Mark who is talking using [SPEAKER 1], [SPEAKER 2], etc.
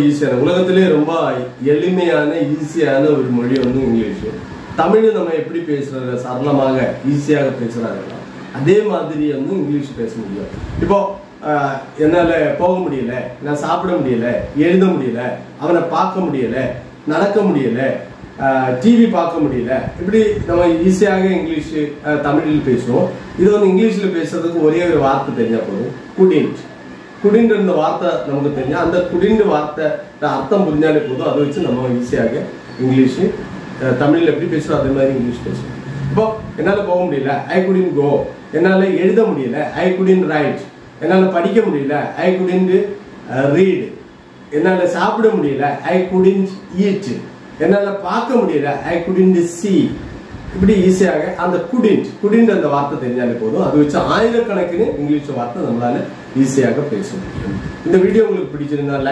[SPEAKER 1] ஈஸியான உலகத்திலே ரொம்ப எளிமையான ஈஸியான ஒரு மொழி வந்து இங்கிலீஷ். தமிழ் நம்ம எப்படி பேசுறது சரளமாக ஈஸியாக பேசுறாங்க, அதே மாதிரி வந்து இங்கிலீஷ் பேச முடியும். இப்போ என்னால் போக முடியல, நான் சாப்பிட முடியல, எழுத முடியல, அவனை பார்க்க முடியல, நடக்க முடியல, டிவி பார்க்க முடியல, இப்படி நம்ம ஈஸியாக இங்கிலீஷ் தமிழில் பேசுவோம். இது வந்து இங்கிலீஷில் பேசுறதுக்கு ஒரே ஒரு வார்த்தை தெரிஞ்சா போதும், குடின்ட். குடின்ற இந்த வார்த்தை நமக்கு தெரிஞ்சா அந்த குடின்ற வார்த்தை அர்த்தம் புரிஞ்சாலே போதும். அதை வச்சு நம்ம ஈஸியாக இங்கிலீஷ் தமிழில் எப்படி பேசுகிறோம் அதே மாதிரி இங்கிலீஷ் பேசுவோம். இப்போ என்னால் போக முடியல, ஐ குடின்ட் கோ. என்னால் எழுத முடியல, ஐ குடின்ட் ரைட். என்னால் படிக்க முடியல, ஐ குடின்ட் ரீட். என்னால் சாப்பிட முடியல, ஐ குடின்ட் ஈட். என்னால் பார்க்க முடியல, ஐ குடின்ட் see. இப்படி ஈஸியாக அந்த குடின்ட் அந்த வார்த்தை தெரிஞ்சாலே போதும். அது வச்சு ஆயிரக்கணக்கிന് இங்கிலீஷ் வார்த்தை நம்மளால ஈஸியாக பேச முடியும். இந்த வீடியோ உங்களுக்கு பிடிச்சிருந்தா லைக்